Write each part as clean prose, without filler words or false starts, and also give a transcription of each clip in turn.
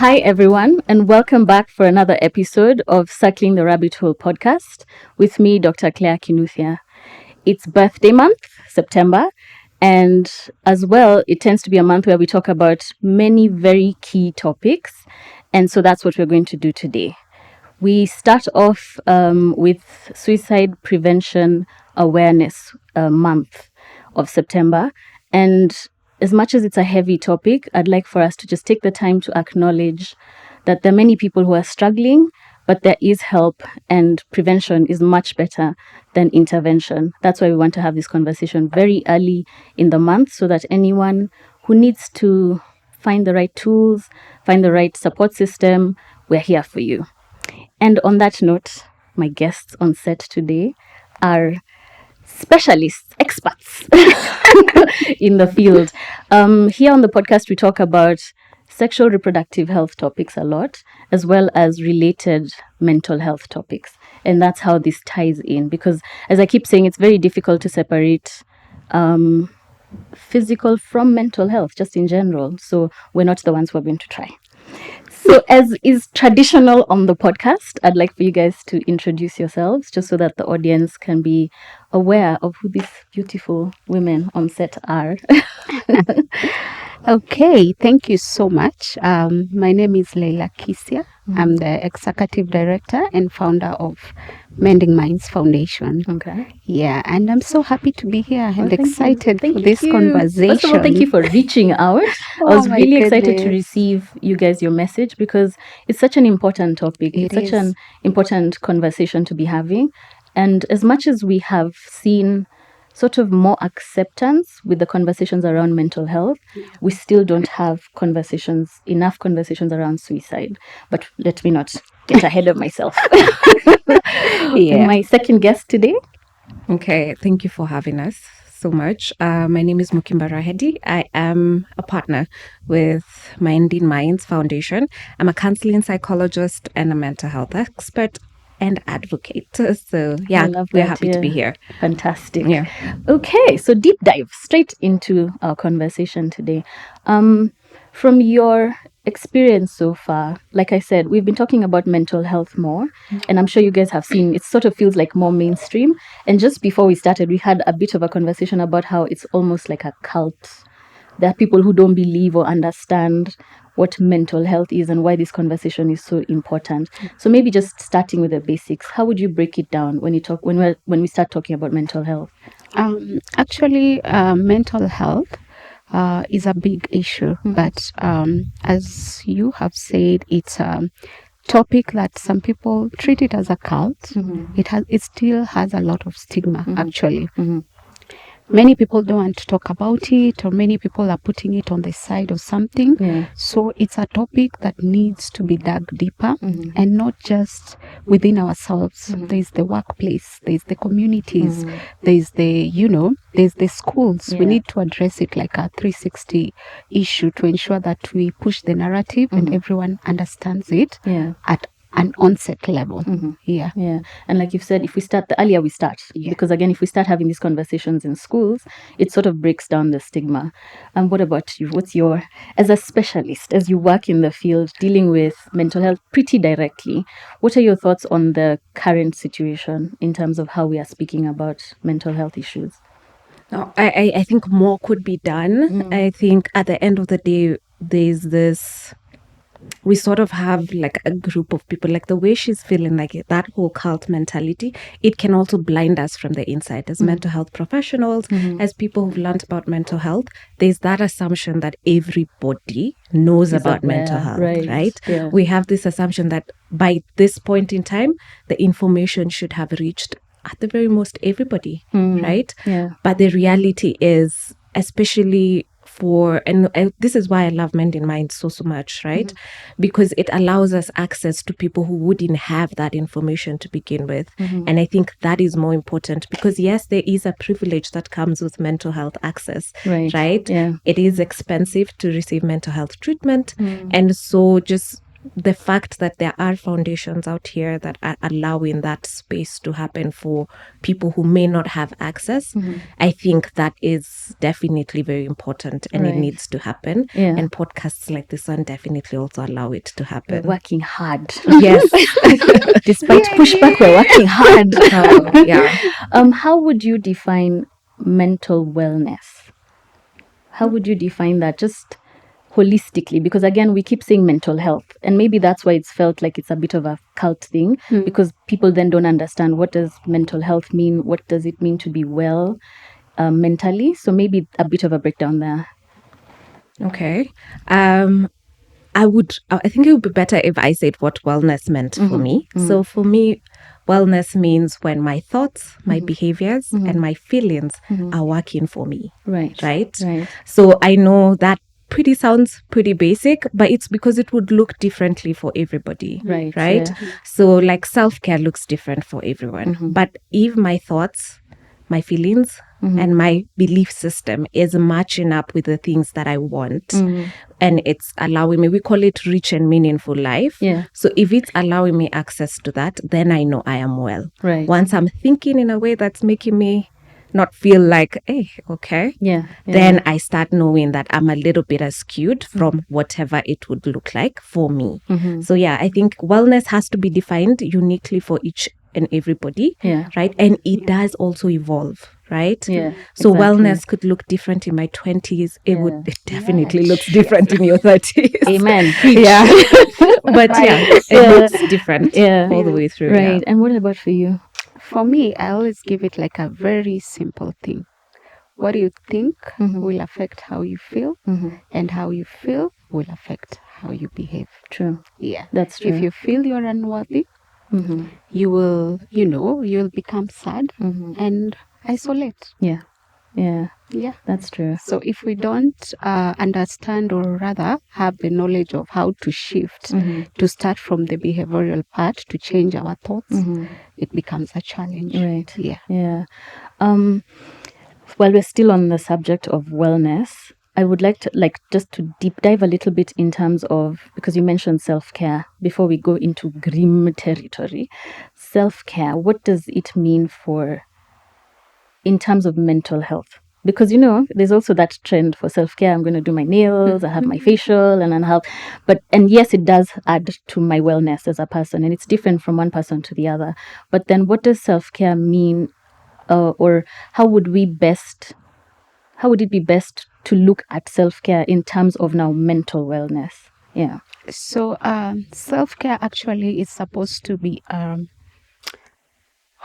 Hi, everyone, and welcome back for another episode of Circling the Rabbit Hole podcast with me, Dr. Leila Kisiah. It's birthday month, September, and as well, it tends to be a month where we talk about many very key topics, and so that's what we're going to do today. We start off with Suicide Prevention Awareness Month of September, and as much as it's a heavy topic, I'd like for us to just take the time to acknowledge that there are many people who are struggling, but there is help, and prevention is much better than intervention. That's why we want to have this conversation very early in the month so that anyone who needs to find the right tools, find the right support system, we're here for you. And on that note, my guests on set today are specialists, experts in the field. Here on the podcast, we talk about sexual reproductive health topics a lot, as well as related mental health topics. And that's how this ties in, because as I keep saying, it's very difficult to separate physical from mental health, just in general. So we're not the ones who are going to try. So as is traditional on the podcast, I'd like for you guys to introduce yourselves just so that the audience can be aware of who these beautiful women on set are. Okay, thank you so much. My name is Leila Kisiah. I'm the Executive Director and founder of Mending Foundation. Okay. Yeah, and I'm so happy to be here and excited for this you. conversation. First of all, thank you for reaching out. I was really excited to receive you guys your message because it's such an important topic. It's such an important conversation to be having. And as much as we have seen sort of more acceptance with the conversations around mental health, we still don't have enough conversations around suicide. But let me not get ahead of myself. My second guest today. Okay, thank you for having us so much. My name is Mukimba Rahedi. I am a partner with Mending Foundation. I'm a counseling psychologist and a mental health expert and advocate. So we're happy to be here. Fantastic. Yeah. Okay, so deep dive straight into our conversation today. From your experience so far, like I said, we've been talking about mental health more, and I'm sure you guys have seen it sort of feels like more mainstream. And just before we started, we had a bit of a conversation about how it's almost like a cult. There are people who don't believe or understand what mental health is and why this conversation is so important. So maybe just starting with the basics, how would you break it down when we start talking about mental health? Actually, mental health is a big issue, but as you have said, it's a topic that some people treat it as a cult. It still has a lot of stigma, actually. Many people don't want to talk about it, or many people are putting it on the side of something. Yeah. So it's a topic that needs to be dug deeper, and not just within ourselves. There's the workplace, there's the communities, there's the schools. Yeah. We need to address it like a 360 issue to ensure that we push the narrative and everyone understands it at an onset level. Yeah. And like you've said, if we start, the earlier we start, because again, if we start having these conversations in schools, it sort of breaks down the stigma. And what about you? As a specialist, as you work in the field dealing with mental health pretty directly, what are your thoughts on the current situation in terms of how we are speaking about mental health issues? No, I think more could be done. I think at the end of the day, there's this... we sort of have like a group of people, like the way she's feeling, like that whole cult mentality, it can also blind us from the inside as mental health professionals, as people who've learned about mental health. There's that assumption that everybody knows about mental health, right? Yeah. We have this assumption that by this point in time, the information should have reached at the very most everybody, right? Yeah. But the reality is, especially this is why I love Mending Minds so much, right? Because it allows us access to people who wouldn't have that information to begin with. And I think that is more important because yes, there is a privilege that comes with mental health access, right? Yeah. It is expensive to receive mental health treatment. And so just the fact that there are foundations out here that are allowing that space to happen for people who may not have access, I think that is definitely very important, and it needs to happen. Yeah. And podcasts like this one definitely also allow it to happen. We're working hard. Yes. Despite pushback, we're working hard. Yeah. How would you define mental wellness? How would you define that, just holistically? Because again, we keep saying mental health, and maybe that's why it's felt like it's a bit of a cult thing, because people then don't understand, what does mental health mean? What does it mean to be well mentally? So maybe a bit of a breakdown there. Okay. I think it would be better if I said what wellness meant for me. So for me, wellness means when my thoughts, my behaviors, and my feelings are working for me. Right. So I know that sounds pretty basic, but it's because it would look differently for everybody. Right. Yeah. So like self-care looks different for everyone. But if my thoughts, my feelings, and my belief system is matching up with the things that I want, and it's allowing me, we call it rich and meaningful life. Yeah. So if it's allowing me access to that, then I know I am well. Right. Once I'm thinking in a way that's making me not feel like, hey, okay, then I start knowing that I'm a little bit skewed from whatever it would look like for me. So yeah, I think wellness has to be defined uniquely for each and everybody, right? And it does also evolve, right? Yeah. So exactly. wellness could look different in my 20s. It definitely looks different in your 30s. Amen. Yeah. But it looks different all the way through. Right. Yeah. And what about for you? For me, I always give it like a very simple thing. What you think will affect how you feel, and how you feel will affect how you behave. True. Yeah. That's true. If you feel you're unworthy, you will, you'll become sad and isolate. Yeah. That's true. So if we don't understand, or rather have the knowledge of how to shift, to start from the behavioral part to change our thoughts, it becomes a challenge. Right. Yeah. While we're still on the subject of wellness, I would like to just to deep dive a little bit in terms of, because you mentioned self-care before we go into grim territory. Self-care, what does it mean in terms of mental health? Because, there's also that trend for self-care. I'm going to do my nails, I have my facial, and then and yes, it does add to my wellness as a person, and it's different from one person to the other. But then what does self-care mean, or how would it be best to look at self-care in terms of now mental wellness? Yeah. So self-care actually is supposed to be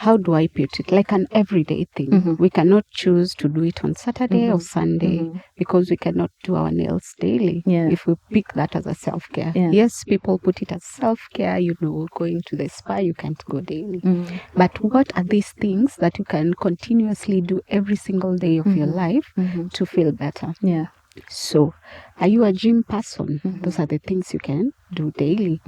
how do I put it? Like an everyday thing. We cannot choose to do it on Saturday or Sunday, because we cannot do our nails daily. Yeah. If we pick that as a self-care. Yeah. Yes, people put it as self-care, going to the spa, you can't go daily. But what are these things that you can continuously do every single day of your life to feel better? Yeah. So, are you a gym person? Those are the things you can do daily.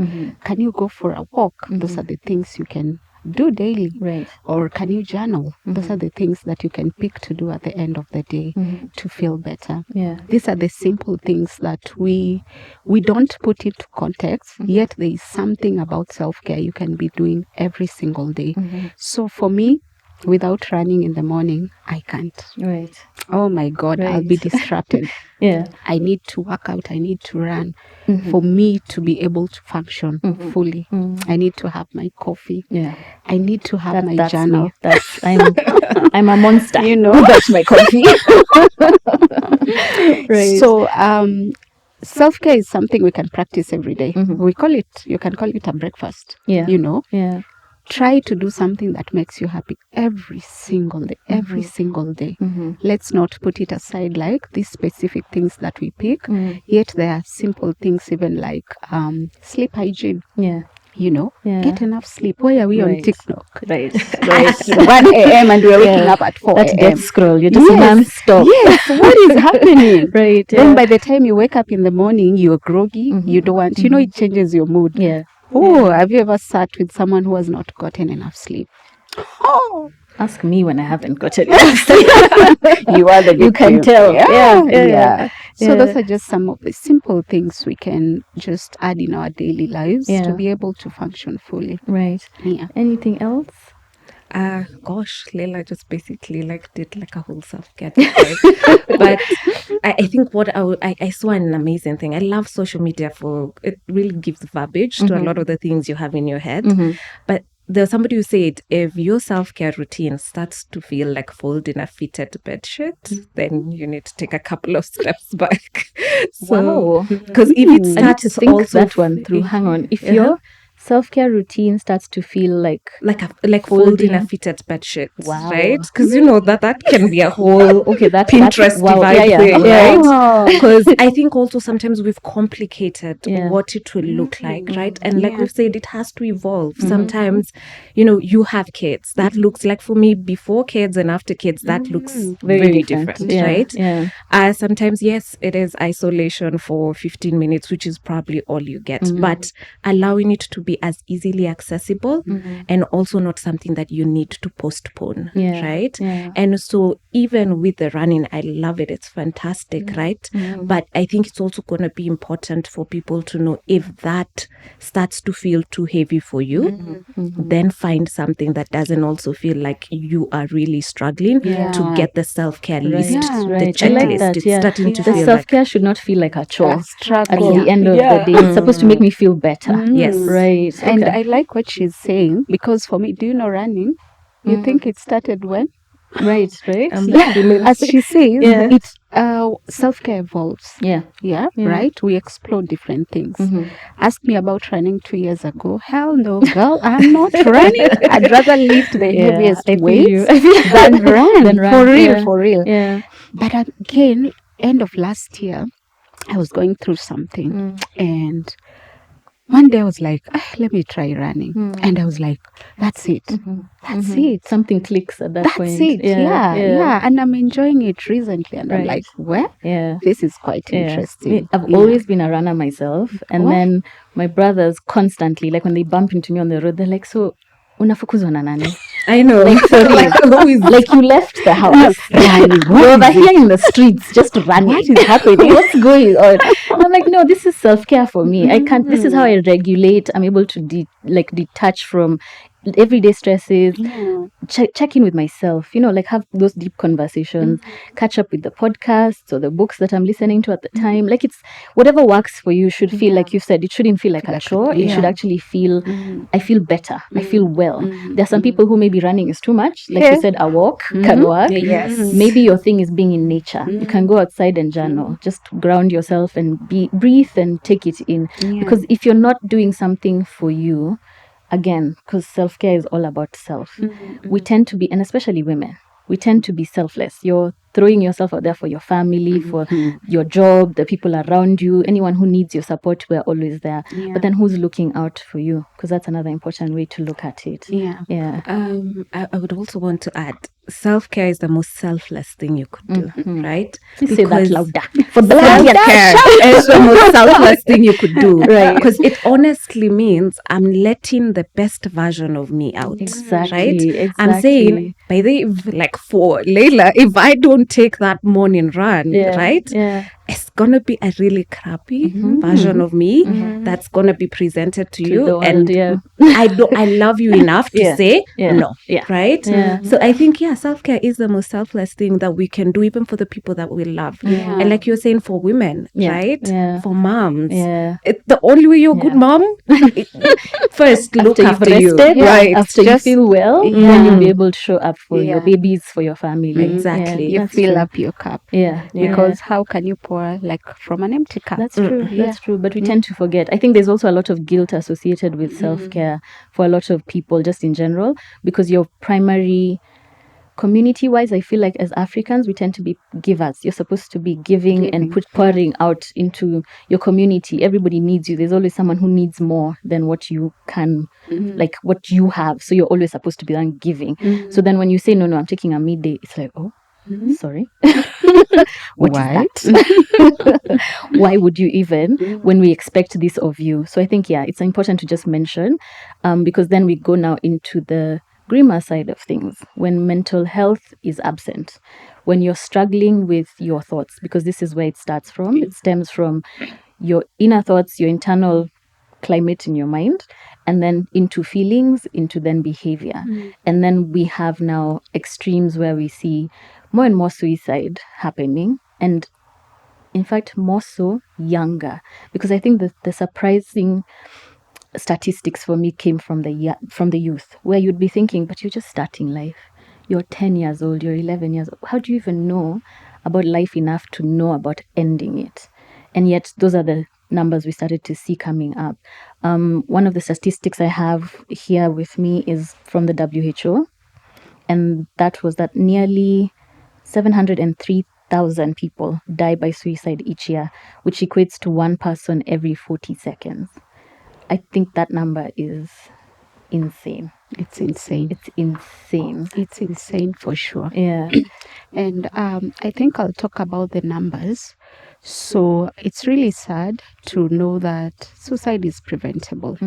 Can you go for a walk? Those are the things you can do daily. Right. Or can you journal? Those are the things that you can pick to do at the end of the day to feel better. Yeah. These are the simple things that we don't put into context, yet there is something about self-care you can be doing every single day. So for me, without running in the morning, I can't. Right. Oh my God, I'll be distracted. Yeah. I need to work out, I need to run for me to be able to function fully. I need to have my coffee. Yeah. I need to have my That's journal. me. I'm a monster. That's my coffee. Right. So self-care is something we can practice every day. You can call it a breakfast. Yeah. Yeah. Try to do something that makes you happy every single day. Let's not put it aside like these specific things that we pick, yet there are simple things, even like sleep hygiene. Yeah. Get enough sleep. Why are we on TikTok? Right. At 1 a.m. and we're waking up at 4 That a.m. death scroll, you're just non-stop. Yes, what is happening? Right. Then by the time you wake up in the morning, you're groggy. You don't want, it changes your mood. Yeah. Oh, have you ever sat with someone who has not gotten enough sleep? Oh, Ask me when I haven't gotten enough sleep. you are the You can victim. tell. Yeah. So those are just some of the simple things we can just add in our daily lives to be able to function fully. Right. Yeah. Anything else? Gosh, Leila just basically did a whole self-care deep dive. But I think what I saw an amazing thing. I love social media for it really gives verbiage to a lot of the things you have in your head. But there's somebody who said if your self-care routine starts to feel like folding a fitted bedsheet, then you need to take a couple of steps back. Wow. Because if it I need to starts think also that one through. Hang on. If your self-care routine starts to feel like folding a fitted bedsheet, Wow. right? Because that can be a whole that Pinterest wow. vibe thing, right? Oh. Because I think also sometimes we've complicated Yeah. what it will look like, right? And like Yeah. we've said, it has to evolve. Sometimes, you have kids. That looks like for me before kids and after kids, that looks very different, Yeah. right? Yeah. Sometimes, yes, it is isolation for 15 minutes, which is probably all you get, but allowing it to be as easily accessible and also not something that you need to postpone, right? Yeah. And so even with the running, I love it. It's fantastic, right? But I think it's also going to be important for people to know if that starts to feel too heavy for you, then find something that doesn't also feel like you are really struggling to get the self-care list, the checklist. I like that. It's starting to the feel self-care should not feel like a chore at Struggle. the end of the day. It's supposed to make me feel better. Yes. Right. And Okay. I like what she's saying, because for me, do you know running? You think it started when? Right. As she says, it's self-care evolves. Yeah. Yeah, right? We explore different things. Ask me about running 2 years ago. Hell no, girl, I'm not running. I'd rather lift the heaviest weights than run. For real. Yeah. But again, end of last year, I was going through something, and one day I was like, let me try running. And I was like, that's it. That's it. Something clicks at that That's point. it. Yeah. And I'm enjoying it recently. And I'm like, well, this is quite interesting. I've always been a runner myself. And then my brothers constantly, like when they bump into me on the road, they're like, so unafukuzwa na nani? I know. Like, sorry. Like you left the house. You're over here in the streets just running. What is happening? What's going on? And I'm like, no, this is self-care for me. I can't, this is how I regulate. I'm able to detach from everyday stresses, check in with myself, like have those deep conversations, catch up with the podcasts or the books that I'm listening to at the time. Like it's whatever works for you should feel like you said, it shouldn't feel like a chore. It should actually feel, I feel better. I feel well. There are some people who maybe running is too much. Like you said, a walk can work. Yes. Maybe your thing is being in nature. You can go outside and journal. Just ground yourself and breathe and take it in. Because if you're not doing something for you, again, because self-care is all about self, we tend to be, and especially women, we tend to be selfless. You're throwing yourself out there for your family, for your job, the people around you, anyone who needs your support, we're always there. But then who's looking out for you? Because that's another important way to look at it. I would also want to add, self-care is the most selfless thing you could do, right? Please say that louder. For the self-care is the most selfless thing you could do, right? Because it honestly means I'm letting the best version of me out. Exactly. Right? I'm saying, by the like for Leila, if I don't take that morning run, right? It's gonna be a really crappy version of me that's gonna be presented to you, and I love you enough to say no, right? So I think self-care is the most selfless thing that we can do, even for the people that we love. And like you're saying, for women, right? For moms, the only way you're a good mom, first look after you, right? After you feel well, then you'll be able to show up for your babies, for your family. Exactly. You fill up your cup. Because how can you pour like from an empty cup? That's true. That's true. But we tend to forget. I think there's also a lot of guilt associated with self-care for a lot of people, just in general, because your primary community-wise, I feel like as Africans, we tend to be givers. You're supposed to be giving and pouring out into your community. Everybody needs you. There's always someone who needs more than what you can, like what you have. So you're always supposed to be then giving. So then when you say, no, I'm taking a midday, it's like, oh, sorry. What is that? Why would you even, when we expect this of you? So I think, it's important to just mention, because then we go now into the grimmer side of things, when mental health is absent, when you're struggling with your thoughts, because this is where it starts from. It stems from your inner thoughts, your internal climate in your mind, and then into feelings, into then behavior. And then we have now extremes where we see more and more suicide happening, and in fact more so younger, because I think the surprising statistics for me came from the youth, where you'd be thinking, but you're just starting life, you're 10 years old, you're 11 years old, how do you even know about life enough to know about ending it? And yet those are the numbers we started to see coming up. One of the statistics I have here with me is from the WHO, and that was that nearly 703,000 people die by suicide each year, which equates to one person every 40 seconds. I think that number is insane. It's insane. It's insane. It's insane for sure. Yeah. And I think I'll talk about the numbers. So it's really sad to know that suicide is preventable.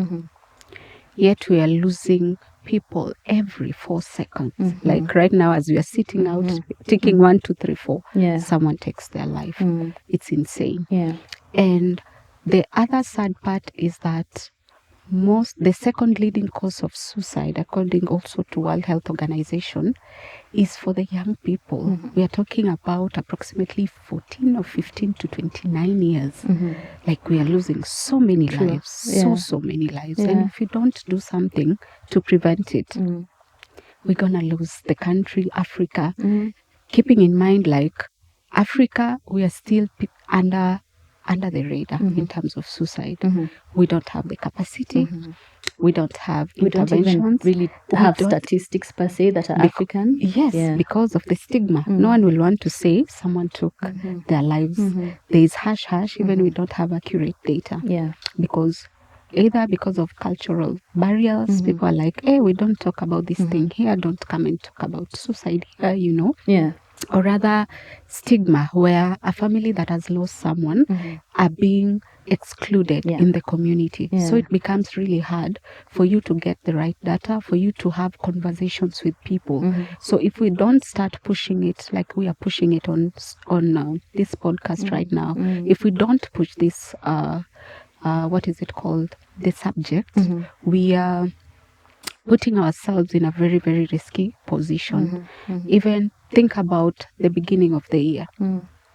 Yet we are losing people every 4 seconds. Like right now, as we are sitting out, ticking 1, 2, 3, 4, Yeah. someone takes their life. It's insane. Yeah. And the other sad part is that the second leading cause of suicide, according also to World Health Organization, is for the young people. We are talking about approximately 14 or 15 to 29 years. Like we are losing so many lives, so many lives. Yeah. And if we don't do something to prevent it, we're gonna lose the country, Africa. Keeping in mind, like Africa, we are still under the radar in terms of suicide. We don't have the capacity. We don't have interventions. We don't even really have statistics per se that are African. Yes, because of the stigma. No one will want to say someone took their lives. There is hush, even we don't have accurate data. Yeah. Because of cultural barriers, people are like, hey, we don't talk about this thing here. Don't come and talk about suicide here, Yeah. Or rather, stigma, where a family that has lost someone are being excluded in the community. So it becomes really hard for you to get the right data, for you to have conversations with people. So if we don't start pushing it like we are pushing it on this podcast right now, if we don't push this, what is it called? The subject, we are putting ourselves in a very, very risky position. Even think about the beginning of the year.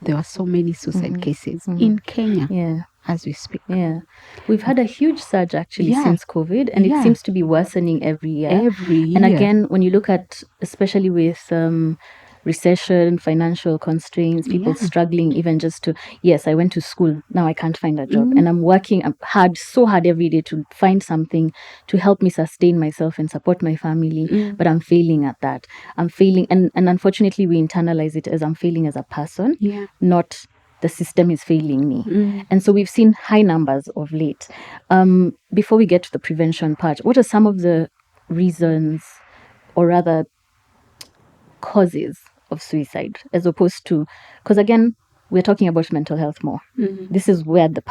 There were so many suicide cases in Kenya as we speak. Yeah. We've had a huge surge actually since COVID, and it seems to be worsening every year. And again, when you look at, especially with recession, financial constraints, people struggling even just to, yes, I went to school, now I can't find a job. And I'm working so hard every day to find something to help me sustain myself and support my family. But I'm failing at that. I'm failing. And unfortunately, we internalize it as I'm failing as a person, not the system is failing me. And so we've seen high numbers of late. Before we get to the prevention part, what are some of the reasons, or rather causes of suicide, as opposed to, because again, we're talking about mental health more. This is where the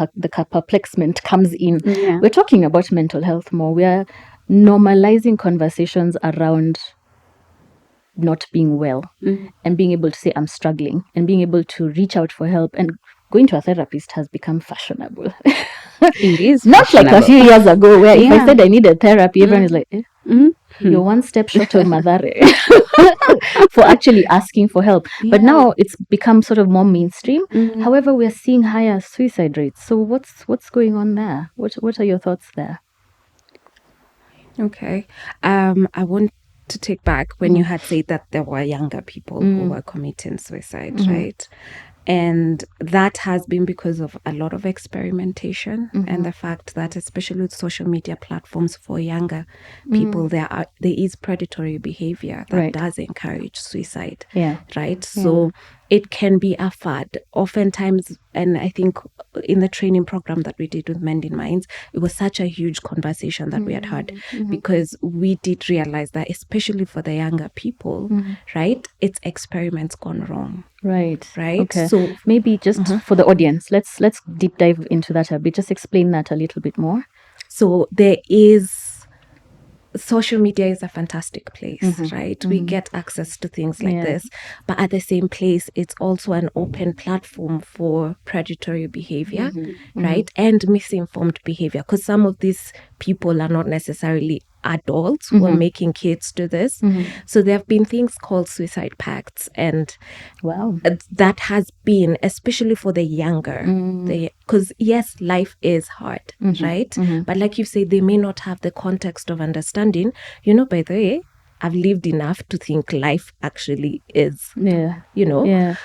perplexment comes in. We're talking about mental health more. We're normalizing conversations around not being well and being able to say I'm struggling and being able to reach out for help, and going to a therapist has become fashionable. It is not like a few years ago where if I said I needed therapy, everyone is like, you're one step short of Madare for actually asking for help. But now it's become sort of more mainstream. However, we're seeing higher suicide rates. So what's going on there? What are your thoughts there? Okay. I want to take back when you had said that there were younger people who were committing suicide, right? And that has been because of a lot of experimentation and the fact that, especially with social media platforms for younger people, there is predatory behavior that does encourage suicide, right? So it can be a fad. Oftentimes, and I think in the training program that we did with Mending Minds, it was such a huge conversation that we had because we did realize that, especially for the younger people, right, it's experiments gone wrong. Right. Okay. So maybe just for the audience, let's deep dive into that a bit. Just explain that a little bit more. So there is social media is a fantastic place, right? We get access to things like this, but at the same place, it's also an open platform for predatory behavior, right? And misinformed behavior, because some of these people are not necessarily adults who are making kids do this. So there have been things called suicide pacts, and Wow. that has been, especially for the younger, because yes, life is hard, right? But like you say, they may not have the context of understanding, by the way, I've lived enough to think life actually is,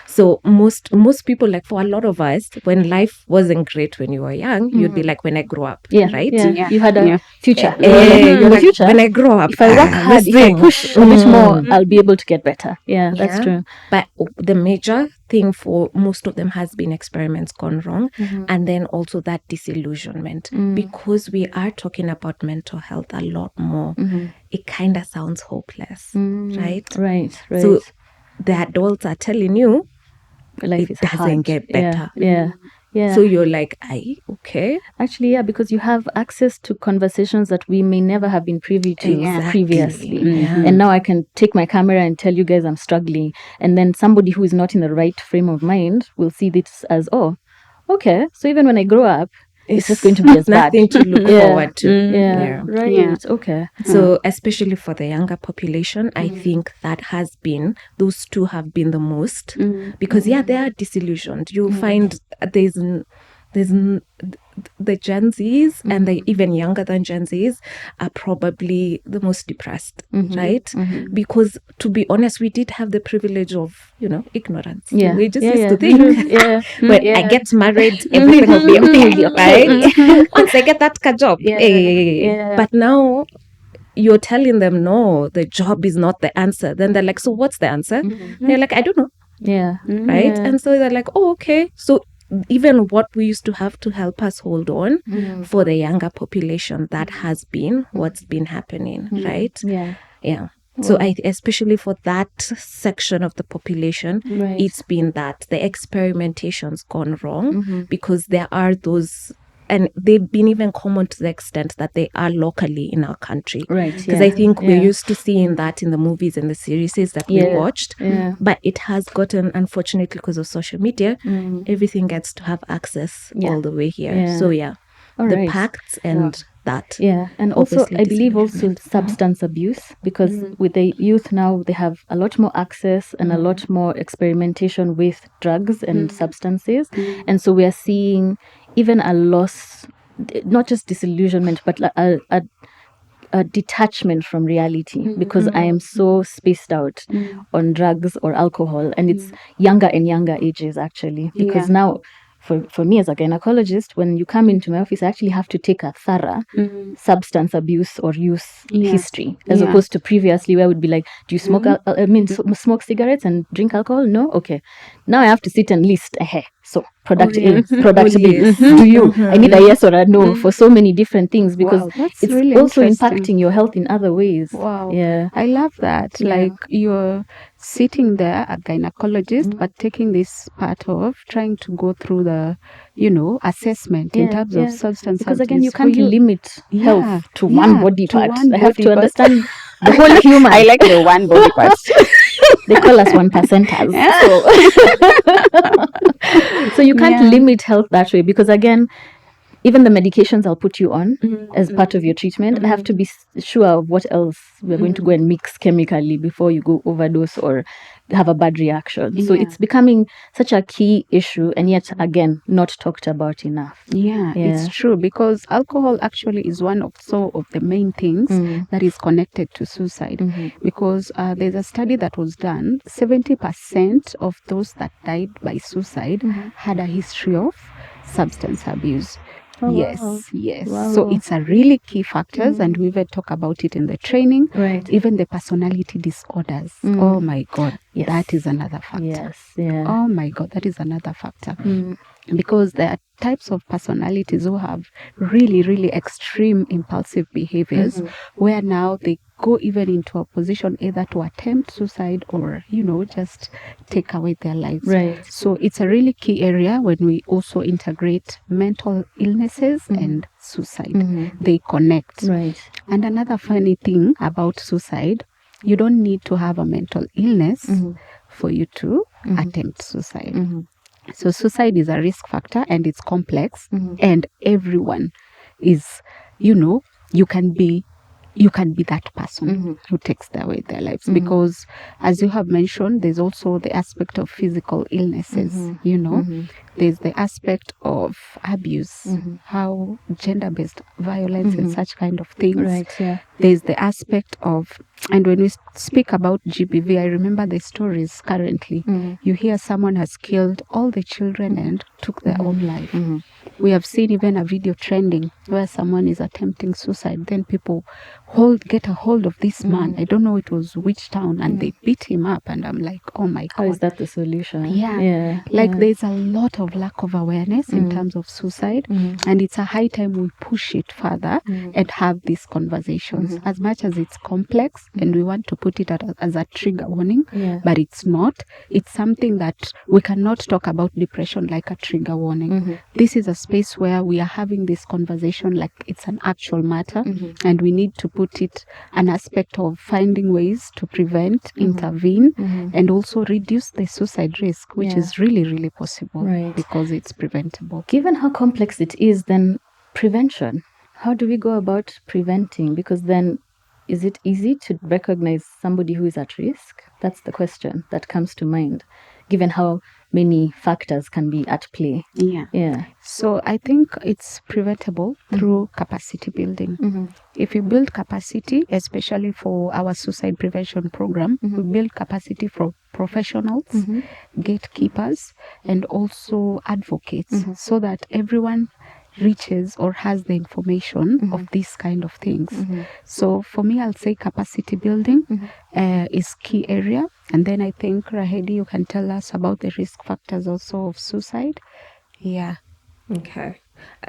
so most people, like for a lot of us, when life wasn't great when you were young, you'd be like, when I grow up, right? You had a future. You're The like, future. when I grow up, If I work hard, if I push a bit more, I'll be able to get better. Yeah, that's true. But the major thing for most of them has been experiments gone wrong, and then also that disillusionment, because we are talking about mental health a lot more. It kind of sounds hopeless, right? Right. So the adults are telling you Life it is doesn't hard. get better. Yeah. So you're like, okay. Actually, yeah, because you have access to conversations that we may never have been privy to previously. And now I can take my camera and tell you guys I'm struggling. And then somebody who is not in the right frame of mind will see this as, oh, okay, so even when I grow up, it's just going to be as nothing bad. to look forward to. Right. Okay. So especially for the younger population, I think that has been, those two have been the most, because they are disillusioned. You'll find there's the Gen Zs and the even younger than Gen Zs are probably the most depressed, right? Because to be honest, we did have the privilege of, ignorance. We just used to think, when I get married, everything will be okay, right? Once I get that job. But now you're telling them, no, the job is not the answer. Then they're like, so what's the answer? They're like, I don't know. Right? And so they're like, oh, okay. So even what we used to have to help us hold on for the younger population, that has been what's been happening, right? Yeah. So especially for that section of the population, it's been that the experimentation's gone wrong, because there are those, and they've been even common to the extent that they are locally in our country. Right. Because I think we're used to seeing that in the movies and the series that we watched. But it has gotten, unfortunately, because of social media, everything gets to have access all the way here. So the pacts and that. Yeah. And also, I believe also substance abuse, because with the youth now, they have a lot more access and a lot more experimentation with drugs and substances. And so we are seeing even a loss, not just disillusionment, but a detachment from reality, because I am so spaced out on drugs or alcohol, and it's younger and younger ages actually, because now for me as a gynecologist, when you come into my office, I actually have to take a thorough substance abuse or use history, as opposed to previously where I would be like, do you smoke smoke cigarettes and drink alcohol? No? Okay. Now I have to sit and list so productivity. Do you? I need a yes or a no for so many different things, because it's really also impacting your health in other ways. Yeah. I love that. Like, you're sitting there, a gynecologist, but taking this part of trying to go through the, assessment in terms of substance because abuse. Again, you can't limit health to one body part. I have to part. understand the whole human. I like the one body part. They call us 1%ers. So you can't limit health that way, because again, even the medications I'll put you on as part of your treatment, I have to be sure of what else we're going to go and mix chemically before you go overdose or have a bad reaction. So it's becoming such a key issue, and yet again, not talked about enough. Yeah, it's true, because alcohol actually is one of the main things that is connected to suicide. Because there's a study that was done, 70% of those that died by suicide had a history of substance abuse. Yes. Wow. So it's a really key factors, and we will talk about it in the training. Right. Even the personality disorders. Oh my God, that is another factor. Yes. Yeah. Oh my God, that is another factor. because there are types of personalities who have really, really extreme impulsive behaviors, where now they go even into a position either to attempt suicide or, just take away their lives. Right. So it's a really key area when we also integrate mental illnesses and suicide. They connect. Right. And another funny thing about suicide, you don't need to have a mental illness for you to attempt suicide. So suicide is a risk factor and it's complex, and everyone is, you can be that person who takes away their lives, because as you have mentioned, there's also the aspect of physical illnesses. There's the aspect of abuse, how gender-based violence and such kind of things. Right, yeah. There's the aspect of, and when we speak about GBV, I remember the stories currently. You hear someone has killed all the children and took their own life. We have seen even a video trending where someone is attempting suicide. Then people get a hold of this man. I don't know it was which town, and they beat him up. And I'm like, oh my God. How is that the solution? Yeah. There's a lot of lack of awareness in terms of suicide, and it's a high time we push it further and have these conversations. As much as it's complex and we want to put it as a trigger warning, but it's not. It's something that we cannot talk about depression like a trigger warning. This is a space where we are having this conversation like it's an actual matter, and we need to put it an aspect of finding ways to prevent, intervene, and also reduce the suicide risk, which is really, really possible because it's preventable. Given how complex it is, then prevention, how do we go about preventing? Because then, is it easy to recognize somebody who is at risk? That's the question that comes to mind, given how many factors can be at play. Yeah. So I think it's preventable through capacity building. If you build capacity, especially for our suicide prevention program, we build capacity for professionals, gatekeepers, and also advocates, so that everyone reaches or has the information of these kind of things. So for me, I'll say capacity building is key area. And then I think, Rahedi, you can tell us about the risk factors also of suicide. Yeah. Okay.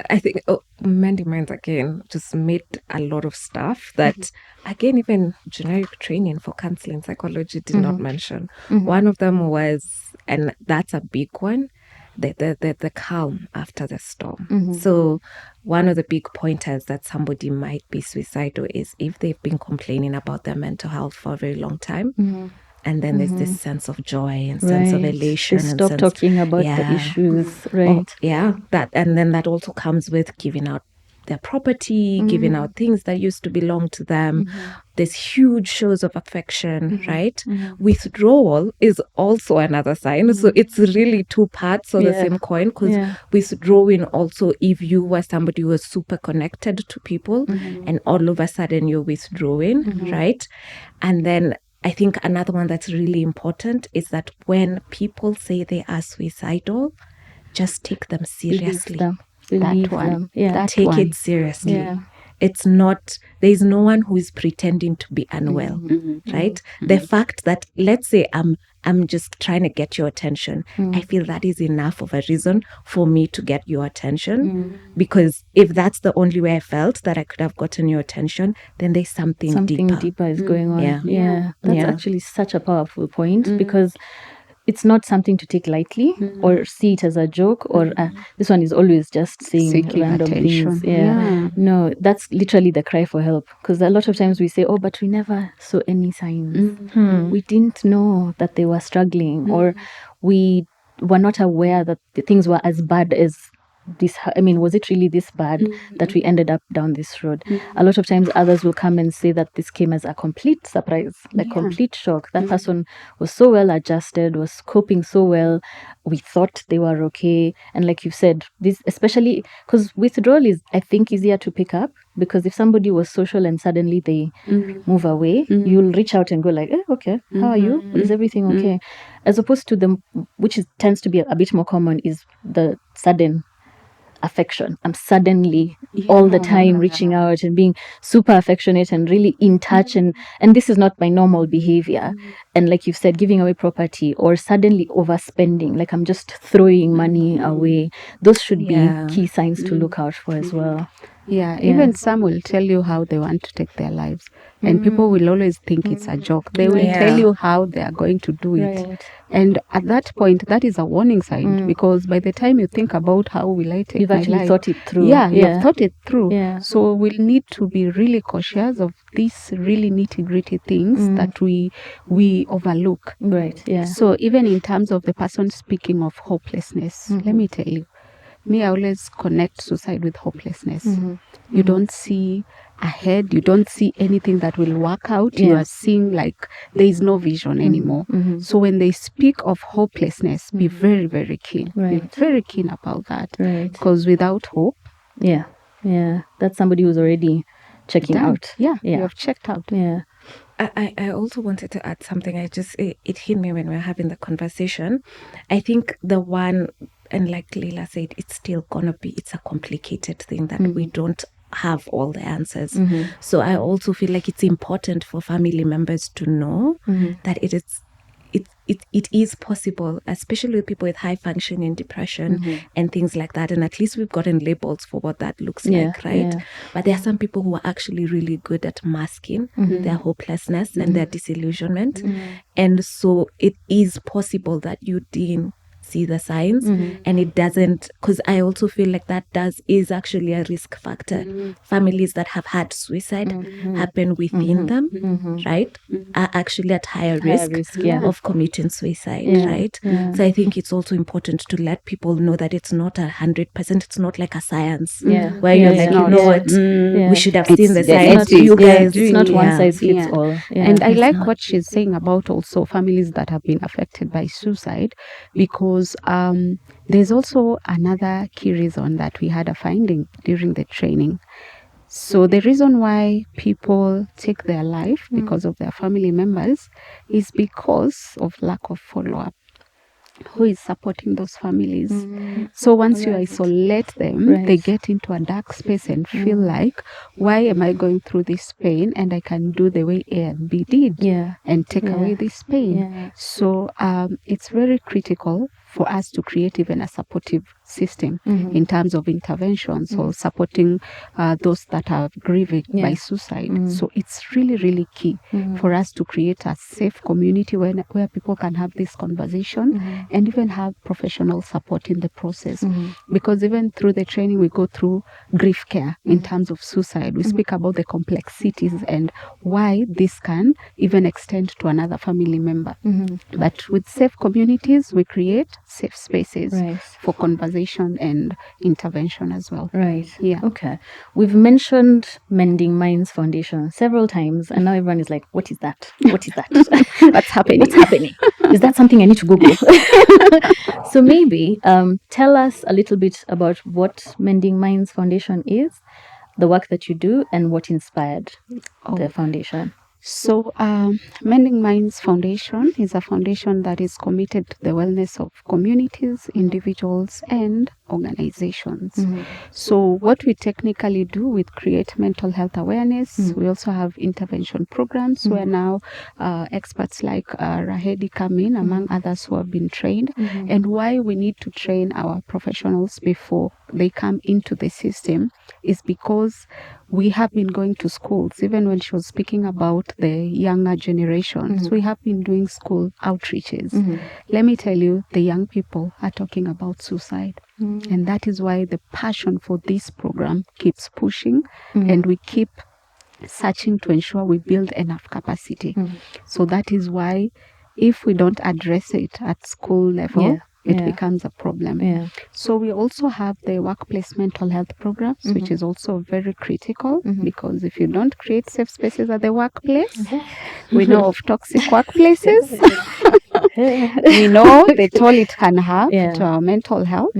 I think Mending Minds again just made a lot of stuff that again even generic training for counseling psychology did not mention. One of them was, and that's a big one, the calm after the storm. So one of the big pointers that somebody might be suicidal is if they've been complaining about their mental health for a very long time. And then there's this sense of joy and sense of elation. They stop talking about the issues. Right. That, and then that also comes with giving out their property, giving out things that used to belong to them. There's huge shows of affection, right? Withdrawal is also another sign. So it's really two parts of the same coin, because withdrawing also, if you were somebody who was super connected to people and all of a sudden you're withdrawing, right? And then I think another one that's really important is that when people say they are suicidal, just take them seriously. Believe them. Yeah. Take it seriously. Yeah. It's not, there's no one who is pretending to be unwell, right? The fact that, let's say I'm just trying to get your attention, I feel that is enough of a reason for me to get your attention. Because if that's the only way I felt that I could have gotten your attention, then there's something deeper is going on. Yeah. That's actually such a powerful point, because it's not something to take lightly or see it as a joke or this one is always just saying random things. No, that's literally the cry for help, because a lot of times we say, oh, but we never saw any signs. We didn't know that they were struggling, or we were not aware that the things were as bad as this. I mean, was it really this bad that we ended up down this road? A lot of times others will come and say that this came as a complete surprise, like complete shock. That person was so well adjusted, was coping so well. We thought they were okay. And like you said, this, especially because withdrawal is, I think, easier to pick up, because if somebody was social and suddenly they move away, you'll reach out and go like, okay, how are you? Is everything okay? As opposed to the, which is, tends to be a bit more common, is the sudden affection. I'm suddenly all the time reaching out and being super affectionate and really in touch, and this is not my normal behavior. And like you've said, giving away property or suddenly overspending, like I'm just throwing money away. Those should be key signs to look out for as well. Yeah, even some will tell you how they want to take their lives. And people will always think it's a joke. They will tell you how they are going to do it. Right. And at that point, that is a warning sign, because by the time you think about how will I take You've my actually life, thought it through. you've thought it through. Yeah. So we'll need to be really cautious of these really nitty-gritty things that we overlook. Right. Yeah. So even in terms of the person speaking of hopelessness, let me tell you, me, I always connect suicide with hopelessness. You don't see ahead, you don't see anything that will work out. You are seeing like there is no vision anymore. So when they speak of hopelessness, be very, very keen. Be very keen about that. Right. Because without hope, Yeah. That's somebody who's already checking out. Yeah, you have checked out. Yeah. I also wanted to add something. It hit me when we were having the conversation. I think the one, and like Leila said, it's a complicated thing that we don't have all the answers. So I also feel like it's important for family members to know that it is possible, especially with people with high functioning depression and things like that. And at least we've gotten labels for what that looks like, right? Yeah. But there are some people who are actually really good at masking their hopelessness and their disillusionment. And so it is possible that you didn't see the signs and it doesn't, because I also feel like that is actually a risk factor. Families that have had suicide happen within them, right, are actually at higher risk of committing suicide, right? So I think it's also important to let people know that it's not 100%. It's not like a science where you're like, you know what, we should have seen the signs. You guys, it's not one size fits all. And I like what she's saying about also families that have been affected by suicide, because there's also another key reason that we had a finding during the training. So the reason why people take their life because of their family members is because of lack of follow-up. Who is supporting those families? So once you isolate them, they get into a dark space and feel like, why am I going through this pain? And I can do the way A and B did and take away this pain. So it's very critical for us to create even a supportive system in terms of interventions or supporting those that are grieving by suicide. So it's really, really key for us to create a safe community where people can have this conversation and even have professional support in the process. Because even through the training, we go through grief care in terms of suicide. We speak about the complexities and why this can even extend to another family member. But with safe communities, we create safe spaces for conversation and intervention as well. Right. Yeah. Okay. We've mentioned Mending Minds Foundation several times, and now everyone is like, what is that? What is that? What's happening? What's happening? Is that something I need to Google? So maybe tell us a little bit about what Mending Minds Foundation is, the work that you do, and what inspired the foundation. So, Mending Minds Foundation is a foundation that is committed to the wellness of communities, individuals, and organizations. So, what we technically do, we create mental health awareness. We also have intervention programs where now experts like Rahedi come in, among others who have been trained. And why we need to train our professionals before they come into the system is because we have been going to schools. Even when she was speaking about the younger generations, we have been doing school outreaches. Let me tell you, the young people are talking about suicide. And that is why the passion for this program keeps pushing, and we keep searching to ensure we build enough capacity. So that is why if we don't address it at school level, it becomes a problem. So we also have the workplace mental health programs, which is also very critical, because if you don't create safe spaces at the workplace, we know of toxic workplaces. We know the toll it can have to our mental health.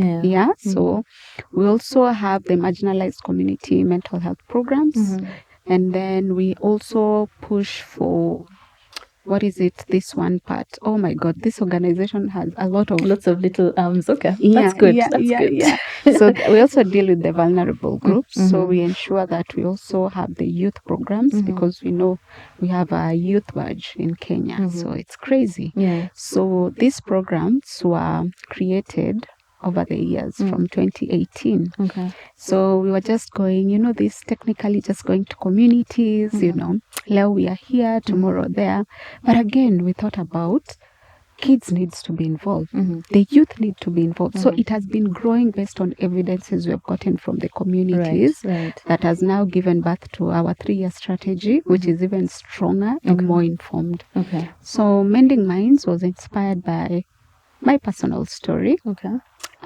So we also have the marginalized community mental health programs. And then we also push for what is it, this one part, oh my God, this organization has a lot of Lots of little arms. Okay, yeah, that's good. yeah, That's yeah, good. yeah. So we also deal with the vulnerable groups. So Mhm. we ensure that we also have the youth programs because we know we have a youth badge in Kenya. So it's crazy. Yeah. So these programs were created over the years from 2018. Okay. So we were just going, this technically just going to communities, Leo we are here, tomorrow there. But again, we thought about kids needs to be involved. The youth need to be involved. So it has been growing based on evidences we have gotten from the communities Right. that has now given birth to our 3-year strategy, which is even stronger and more informed. Okay. So Mending Minds was inspired by my personal story. Okay.